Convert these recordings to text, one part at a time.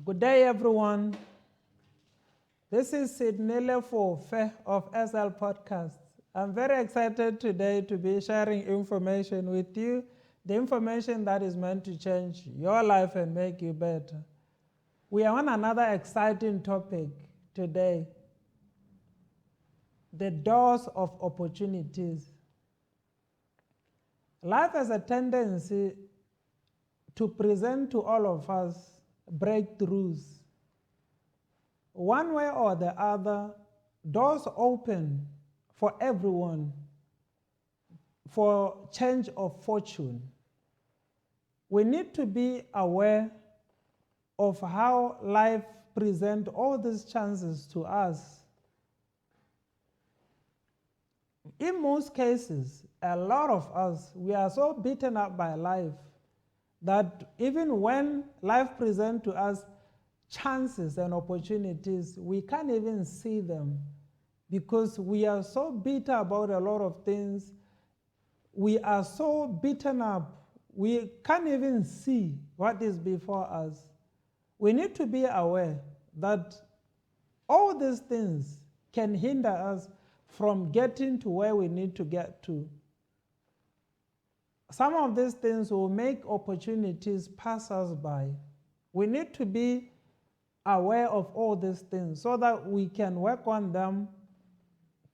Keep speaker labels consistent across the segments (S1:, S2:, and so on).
S1: Good day, everyone. This is Sidney Lefofe of SL Podcast. I'm very excited today to be sharing information with you, the information that is meant to change your life and make you better. We are on another exciting topic today, the doors of opportunities. Life has a tendency to present to all of us breakthroughs. One way or the other, doors open for everyone for change of fortune. We need to be aware of how life presents all these chances to us. In most cases, a lot of us, we are so beaten up by life that even when life presents to us chances and opportunities, we can't even see them because we are so bitter about a lot of things. We are so beaten up, we can't even see what is before us. We need to be aware that all these things can hinder us from getting to where we need to get to. Some of these things will make opportunities pass us by. We need to be aware of all these things so that we can work on them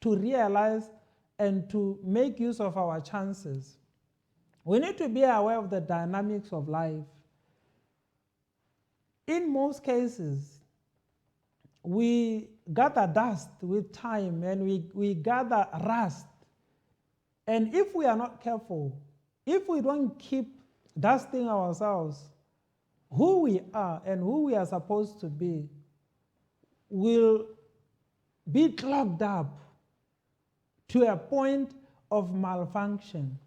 S1: to realize and to make use of our chances. We need to be aware of the dynamics of life. In most cases, we gather dust with time and we gather rust. And if we are not careful, if we don't keep dusting ourselves, who we are and who we are supposed to be will be clogged up to a point of malfunction.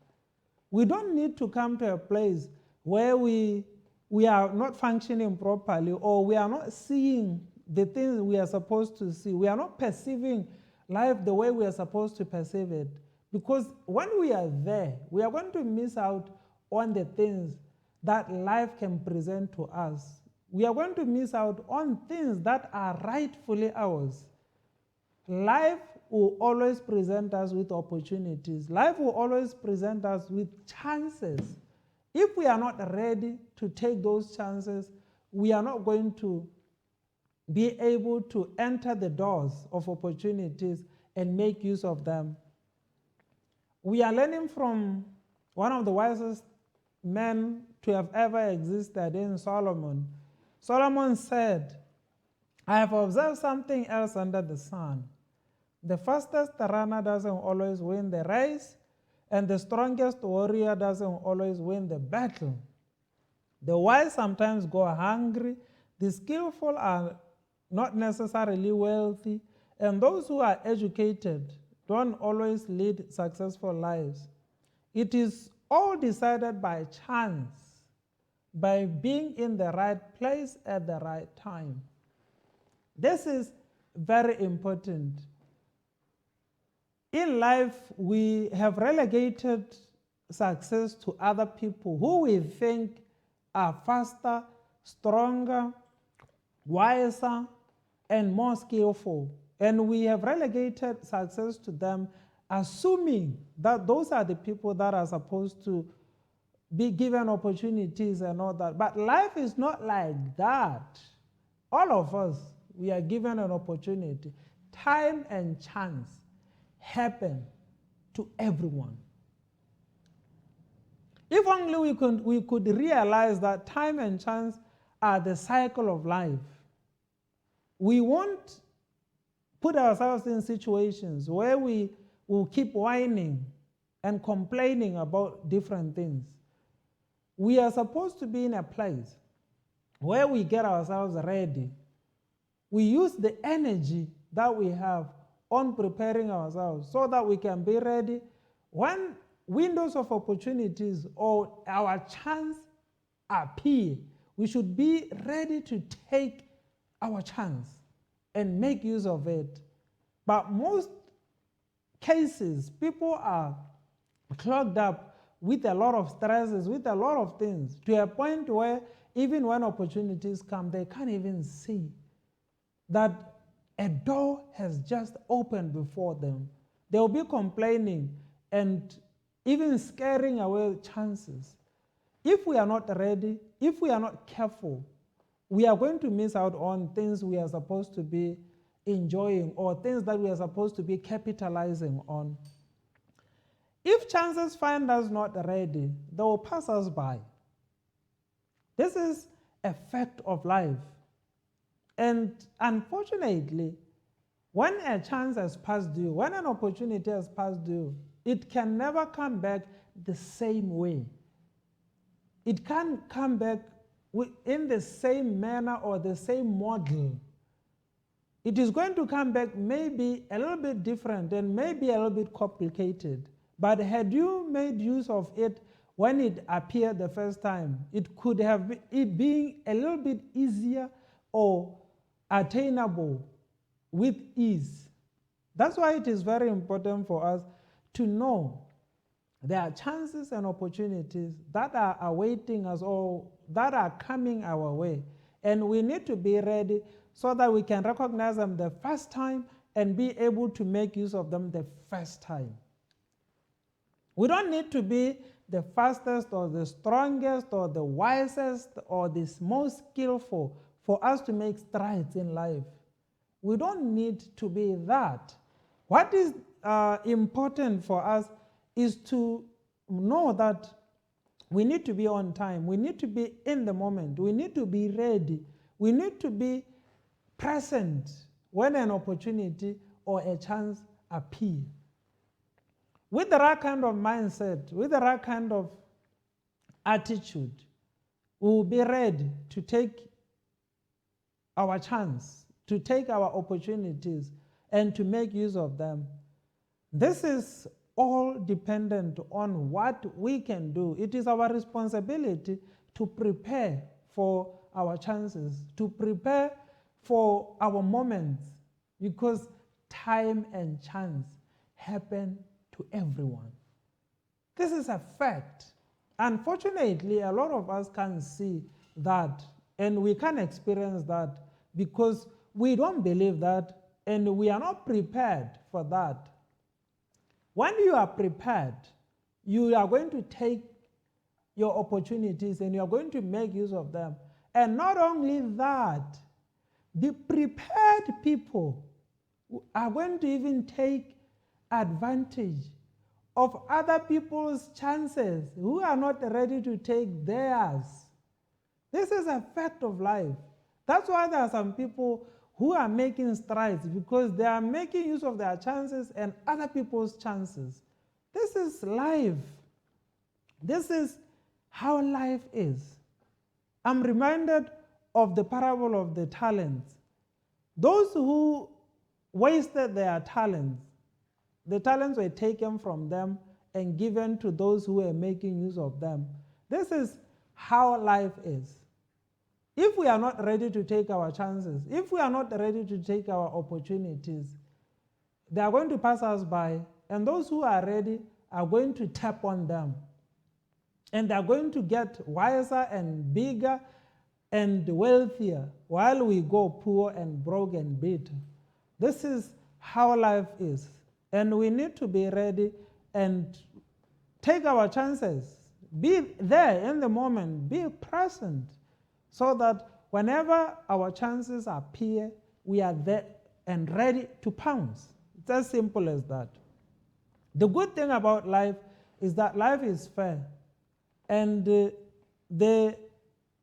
S1: We don't need to come to a place where we are not functioning properly or we are not seeing the things we are supposed to see. We are not perceiving life the way we are supposed to perceive it. Because when we are there, we are going to miss out on the things that life can present to us. We are going to miss out on things that are rightfully ours. Life will always present us with opportunities. Life will always present us with chances. If we are not ready to take those chances, we are not going to be able to enter the doors of opportunities and make use of them. We are learning from one of the wisest men to have ever existed in Solomon. Solomon said, I have observed something else under the sun. The fastest runner doesn't always win the race, and the strongest warrior doesn't always win the battle. The wise sometimes go hungry, the skillful are not necessarily wealthy, and those who are educated don't always lead successful lives. It is all decided by chance, by being in the right place at the right time. This is very important. In life, we have relegated success to other people who we think are faster, stronger, wiser, and more skillful. And we have relegated success to them, assuming that those are the people that are supposed to be given opportunities and all that. But life is not like that. All of us, we are given an opportunity. Time and chance happen to everyone. If only we could realize that time and chance are the cycle of life, we won't put ourselves in situations where we will keep whining and complaining about different things. We are supposed to be in a place where we get ourselves ready. We use the energy that we have on preparing ourselves so that we can be ready when windows of opportunities or our chance appear. We should be ready to take our chance and make use of it. But most cases, people are clogged up with a lot of stresses, with a lot of things, to a point where even when opportunities come, they can't even see that a door has just opened before them. They'll be complaining and even scaring away chances. If we are not ready, if we are not careful, we are going to miss out on things we are supposed to be enjoying or things that we are supposed to be capitalizing on. If chances find us not ready, they will pass us by. This is a fact of life. And unfortunately, when a chance has passed you, when an opportunity has passed you, it can never come back the same way. It can't come back in the same manner or the same model. It is going to come back maybe a little bit different and maybe a little bit complicated. But had you made use of it when it appeared the first time, it could have been it being a little bit easier or attainable with ease. That's why it is very important for us to know there are chances and opportunities that are awaiting us or that are coming our way. And we need to be ready so that we can recognize them the first time and be able to make use of them the first time. We don't need to be the fastest or the strongest or the wisest or the most skillful for us to make strides in life. We don't need to be that. What is important for us is to know that we need to be on time. We need to be in the moment. We need to be ready. We need to be present when an opportunity or a chance appears. With the right kind of mindset, with the right kind of attitude, we will be ready to take our chance, to take our opportunities, and to make use of them. This is all dependent on what we can do. It is our responsibility to prepare for our chances, to prepare for our moments, because time and chance happen to everyone. This is a fact. Unfortunately, a lot of us can't see that, and we can't experience that because we don't believe that, and we are not prepared for that. When you are prepared, you are going to take your opportunities and you are going to make use of them. And not only that, the prepared people are going to even take advantage of other people's chances who are not ready to take theirs. This is a fact of life. That's why there are some people who are making strides, because they are making use of their chances and other people's chances. This is life. This is how life is. I'm reminded of the parable of the talents. Those who wasted their talents, the talents were taken from them and given to those who were making use of them. This is how life is. If we are not ready to take our chances, if we are not ready to take our opportunities, they are going to pass us by, and those who are ready are going to tap on them. And they are going to get wiser and bigger and wealthier while we go poor and broke and bitter. This is how life is. And we need to be ready and take our chances. Be there in the moment, be present, so that whenever our chances appear, we are there and ready to pounce. It's as simple as that. The good thing about life is that life is fair, and the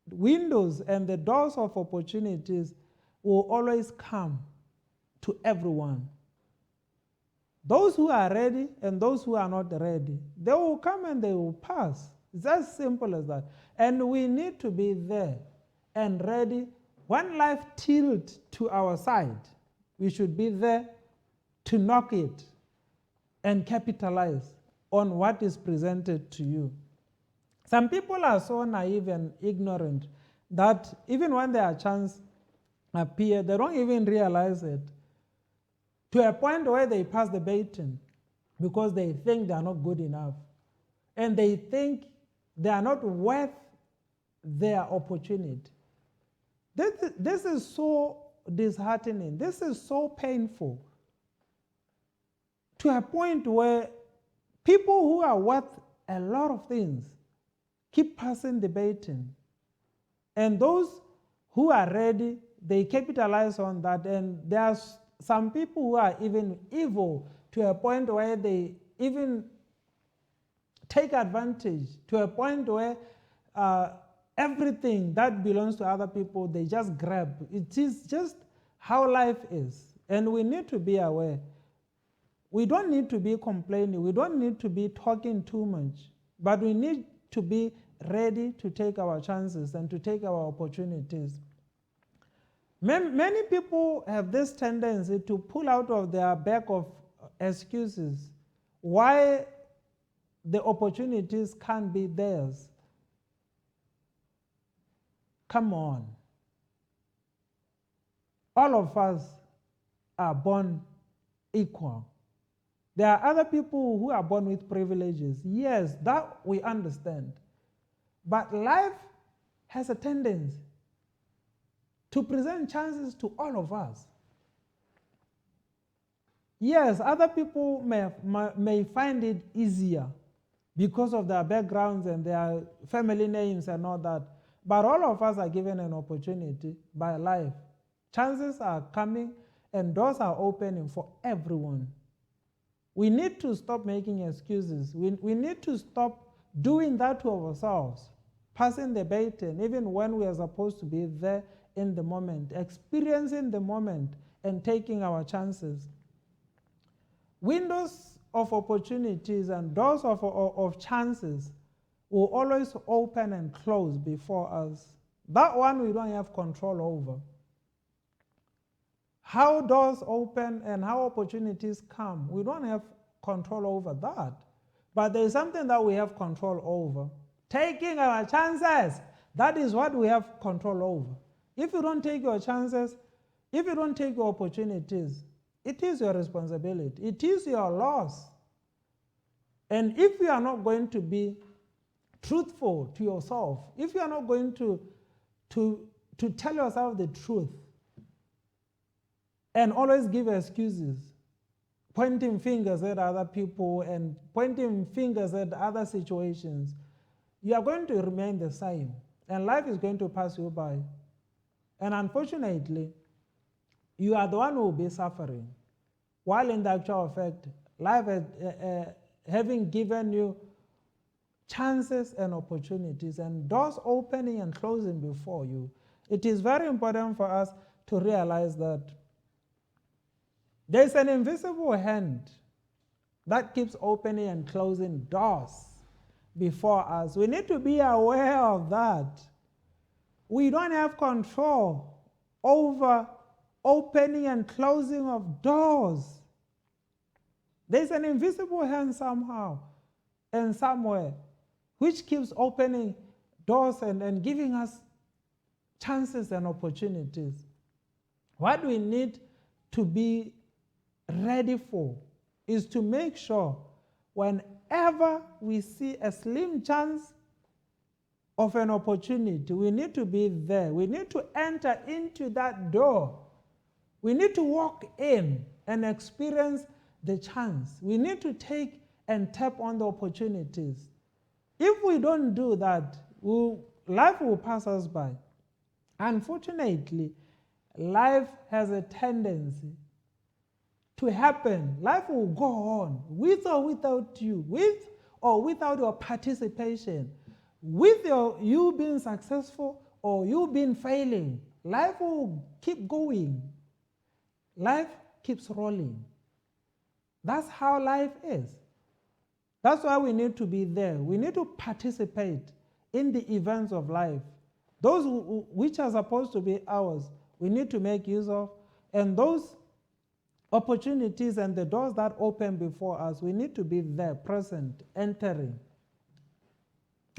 S1: windows and the doors of opportunities will always come to everyone. Those who are ready and those who are not ready, they will come and they will pass. It's as simple as that. And we need to be there and ready. When life tilts to our side, we should be there to knock it and capitalize on what is presented to you. Some people are so naive and ignorant that even when their chance appears, they don't even realize it, to a point where they pass the baton because they think they are not good enough. And they think they are not worth their opportunity. This is so disheartening. This is so painful, to a point where people who are worth a lot of things keep passing the baton. And those who are ready, they capitalize on that. And there's some people who are even evil to a point where they even take advantage, to a point where everything that belongs to other people, they just grab. It is just how life is. And we need to be aware. We don't need to be complaining. We don't need to be talking too much. But we need to be ready to take our chances and to take our opportunities. Many people have this tendency to pull out of their bag of excuses why the opportunities can't be theirs. Come on. All of us are born equal. There are other people who are born with privileges. Yes, that we understand. But life has a tendency to present chances to all of us. Yes, other people may find it easier because of their backgrounds and their family names and all that. But all of us are given an opportunity by life. Chances are coming and doors are opening for everyone. We need to stop making excuses. We need to stop doing that to ourselves, passing the baton, even when we are supposed to be there in the moment, experiencing the moment and taking our chances. Windows of opportunities and doors of chances will always open and close before us. That one we don't have control over. How doors open and how opportunities come, we don't have control over that. But there is something that we have control over. Taking our chances, that is what we have control over. If you don't take your chances, if you don't take your opportunities, it is your responsibility. It is your loss. And if you are not going to be truthful to yourself, if you are not going to tell yourself the truth and always give excuses, pointing fingers at other people and pointing fingers at other situations, you are going to remain the same. And life is going to pass you by. And unfortunately, you are the one who will be suffering. While in the actual fact, life having given you chances and opportunities and doors opening and closing before you, it is very important for us to realize that there's an invisible hand that keeps opening and closing doors before us. We need to be aware of that. We don't have control over opening and closing of doors. There's an invisible hand somehow and somewhere which keeps opening doors and giving us chances and opportunities. What we need to be ready for is to make sure whenever we see a slim chance of an opportunity, we need to be there. We need to enter into that door. We need to walk in and experience the chance. We need to take and tap on the opportunities. If we don't do that, life will pass us by. Unfortunately, life has a tendency to happen. Life will go on with or without you, with or without your participation, with you being successful or you being failing. Life will keep going. Life keeps rolling. That's how life is. That's why we need to be there. We need to participate in the events of life. Those which are supposed to be ours, we need to make use of. And those opportunities and the doors that open before us, we need to be there, present, entering.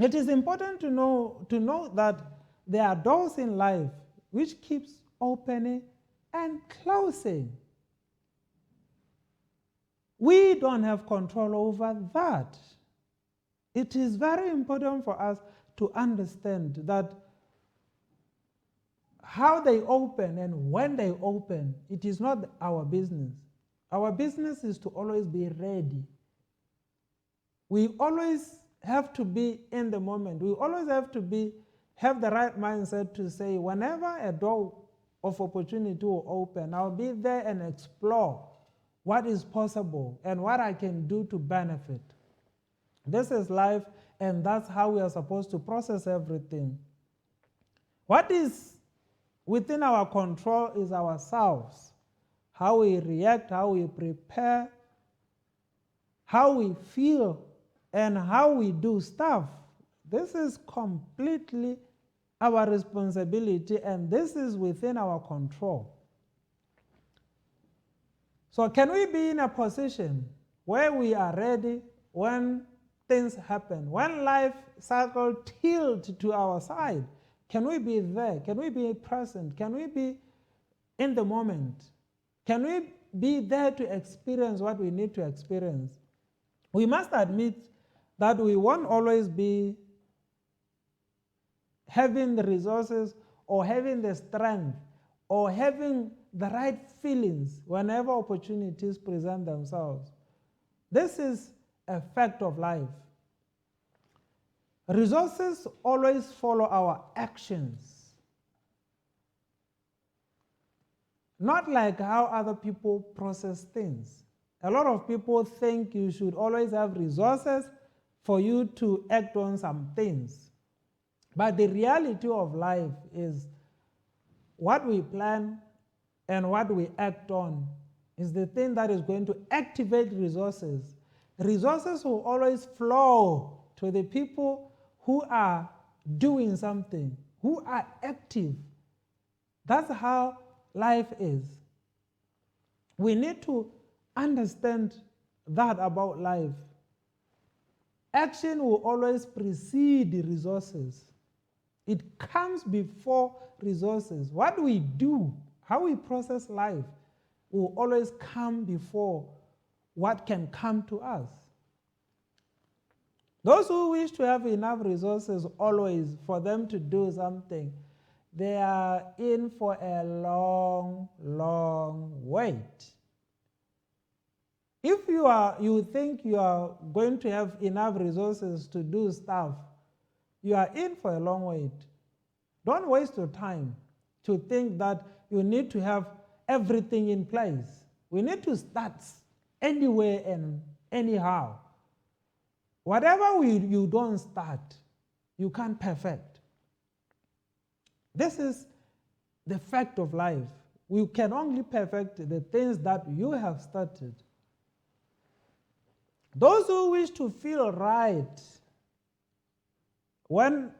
S1: It is important to know that there are doors in life which keeps opening and closing. We don't have control over that. It is very important for us to understand that how they open and when they open, it is not our business. Our business is to always be ready. We always have to be in the moment. We always have to have the right mindset to say, whenever a door of opportunity will open, I'll be there and explore what is possible and what I can do to benefit. This is life, and that's how we are supposed to process everything. What is within our control is ourselves. How we react, how we prepare, how we feel, and how we do stuff. This is completely our responsibility, and this is within our control. So can we be in a position where we are ready when things happen, when life cycle tilts to our side? Can we be there? Can we be present? Can we be in the moment? Can we be there to experience what we need to experience? We must admit that we won't always be having the resources or having the strength or having the right feelings whenever opportunities present themselves. This is a fact of life. Resources always follow our actions. Not like how other people process things. A lot of people think you should always have resources for you to act on some things. But the reality of life is what we plan and what we act on is the thing that is going to activate resources. Resources will always flow to the people who are doing something, who are active. That's how life is. We need to understand that about life. Action will always precede resources. It comes before resources. What we do, how we process life, will always come before what can come to us. Those who wish to have enough resources always for them to do something, they are in for a long, long wait. If you think you are going to have enough resources to do stuff, you are in for a long wait. Don't waste your time to think that you need to have everything in place. We need to start anywhere and anyhow. Whatever you don't start, you can't perfect. This is the fact of life. We can only perfect the things that you have started. Those who wish to feel right when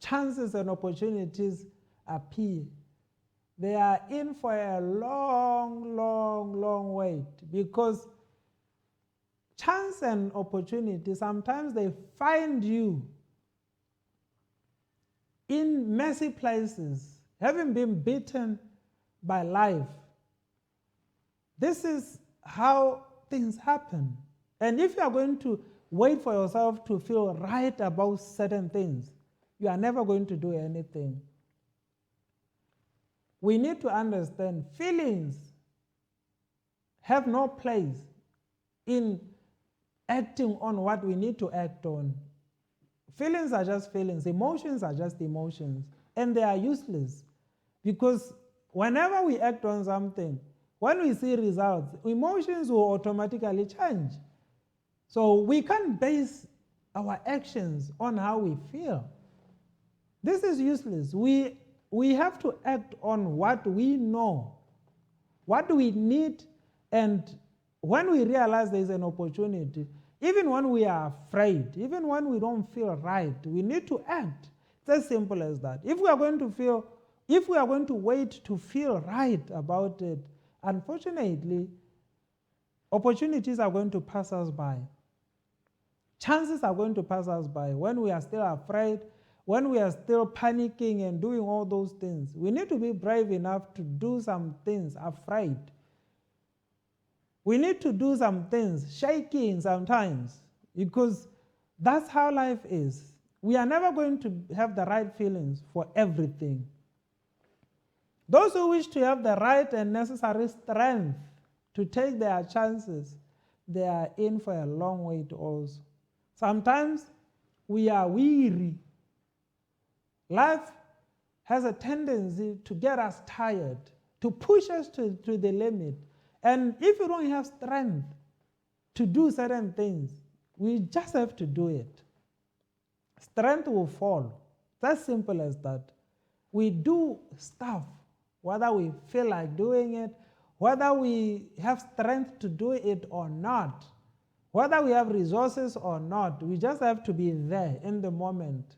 S1: chances and opportunities appear, they are in for a long, long, long wait, because chance and opportunity, sometimes they find you in messy places, having been beaten by life. This is how things happen. And if you are going to wait for yourself to feel right about certain things, you are never going to do anything. We need to understand feelings have no place in acting on what we need to act on. Feelings are just feelings. Emotions are just emotions. And they are useless. Because whenever we act on something, when we see results, emotions will automatically change. So we can't base our actions on how we feel. This is useless. We have to act on what we know, what we need, and when we realize there's an opportunity, even when we are afraid, even when we don't feel right, we need to act. It's as simple as that. If we are going to wait to feel right about it, unfortunately, opportunities are going to pass us by. Chances are going to pass us by when we are still afraid, when we are still panicking and doing all those things. We need to be brave enough to do some things afraid. We need to do some things shaking sometimes, because that's how life is. We are never going to have the right feelings for everything. Those who wish to have the right and necessary strength to take their chances, they are in for a long wait also. Sometimes we are weary. Life has a tendency to get us tired, to push us to the limit. And if you don't have strength to do certain things, we just have to do it. Strength will fall. It's as simple as that. We do stuff, whether we feel like doing it, whether we have strength to do it or not, whether we have resources or not, we just have to be there in the moment.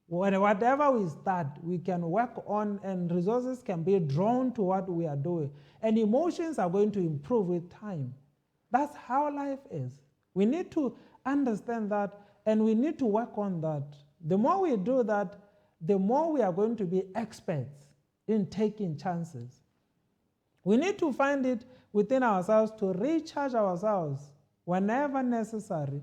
S1: Whatever we start, we can work on, and resources can be drawn to what we are doing. And emotions are going to improve with time. That's how life is. We need to understand that, and we need to work on that. The more we do that, the more we are going to be experts in taking chances. We need to find it within ourselves to recharge ourselves whenever necessary.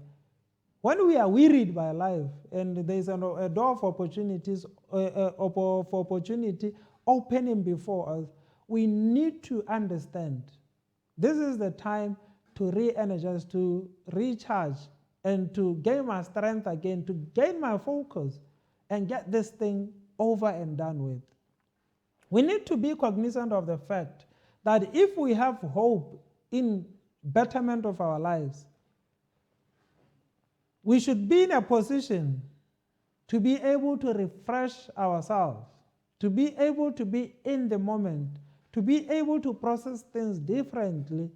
S1: When we are wearied by life and there is a door of opportunities, for opportunity opening before us, we need to understand this is the time to re-energize, to recharge, and to gain my strength again, to gain my focus, and get this thing over and done with. We need to be cognizant of the fact that if we have hope in betterment of our lives, we should be in a position to be able to refresh ourselves, to be able to be in the moment, to be able to process things differently,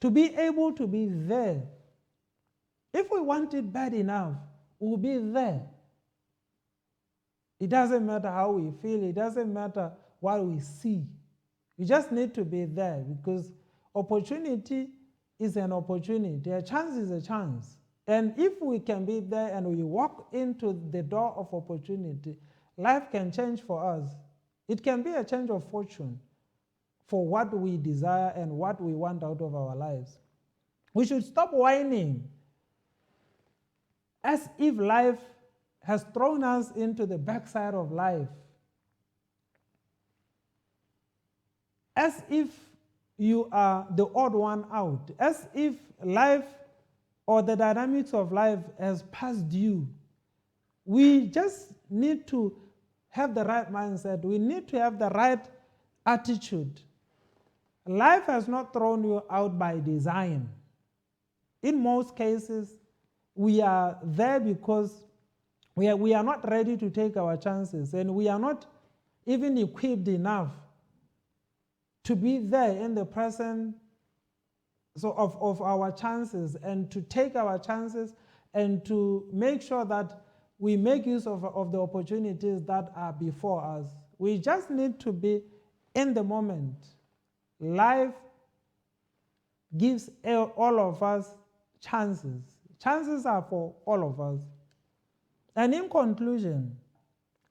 S1: to be able to be there. If we want it bad enough, we'll be there. It doesn't matter how we feel, it doesn't matter what we see. We just need to be there, because opportunity is an opportunity, a chance is a chance. And if we can be there and we walk into the door of opportunity, life can change for us. It can be a change of fortune for what we desire and what we want out of our lives. We should stop whining as if life has thrown us into the backside of life, as if you are the odd one out, as if life or the dynamics of life has passed you. We just need to have the right mindset. We need to have the right attitude. Life has not thrown you out by design. In most cases, we are there because we are not ready to take our chances, and we are not even equipped enough to be there in the present of our chances, and to take our chances, and to make sure that we make use of the opportunities that are before us. We just need to be in the moment. Life gives all of us chances. Chances are for all of us. And in conclusion,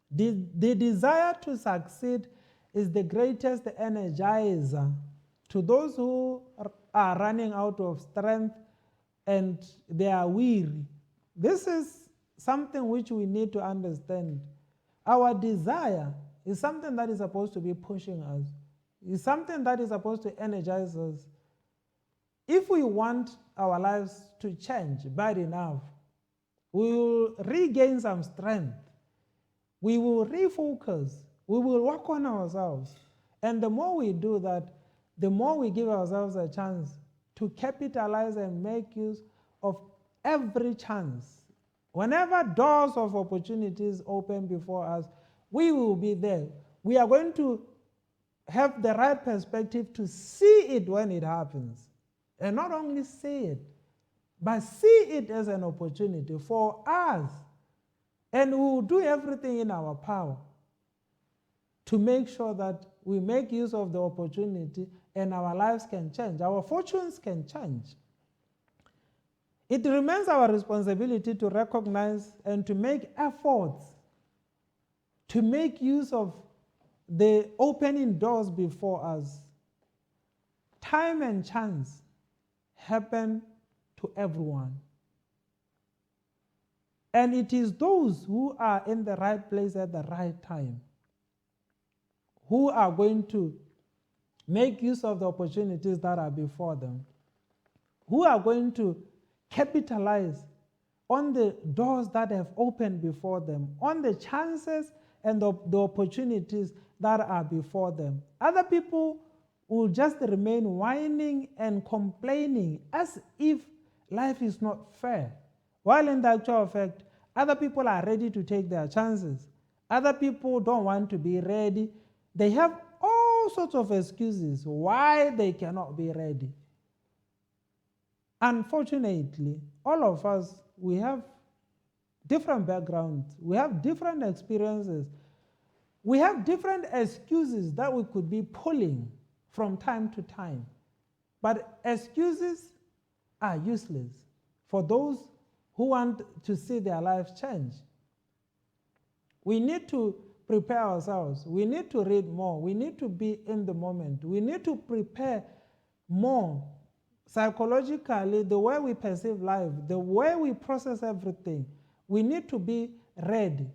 S1: the desire to succeed is the greatest energizer to those who are running out of strength and they are weary. This is something which we need to understand. Our desire is something that is supposed to be pushing us. It's something that is supposed to energize us. If we want our lives to change bad enough, we will regain some strength. We will refocus. We will work on ourselves. And the more we do that, the more we give ourselves a chance to capitalize and make use of every chance. Whenever doors of opportunities open before us, we will be there. We are going to have the right perspective to see it when it happens. And not only see it, but see it as an opportunity for us. And we will do everything in our power to make sure that we make use of the opportunity and our lives can change. Our fortunes can change. It remains our responsibility to recognize and to make efforts to make use of the opening doors before us. Time and chance happen to everyone. And it is those who are in the right place at the right time who are going to make use of the opportunities that are before them, who are going to capitalize on the doors that have opened before them, on the chances and the opportunities that are before them. Other people will just remain whining and complaining as if life is not fair, while in the actual fact, other people are ready to take their chances. Other people don't want to be ready. They have all sorts of excuses why they cannot be ready. Unfortunately, all of us, we have different backgrounds, we have different experiences, we have different excuses that we could be pulling from time to time. But excuses are useless for those who want to see their lives change. We need to prepare ourselves. We need to read more. We need to be in the moment. We need to prepare more psychologically, the way we perceive life, the way we process everything. We need to be ready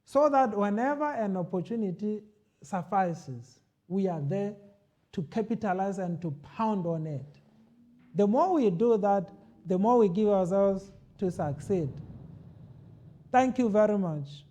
S1: so that whenever an opportunity suffices, we are there to capitalize and to pound on it. The more we do that, the more we give ourselves to succeed. Thank you very much.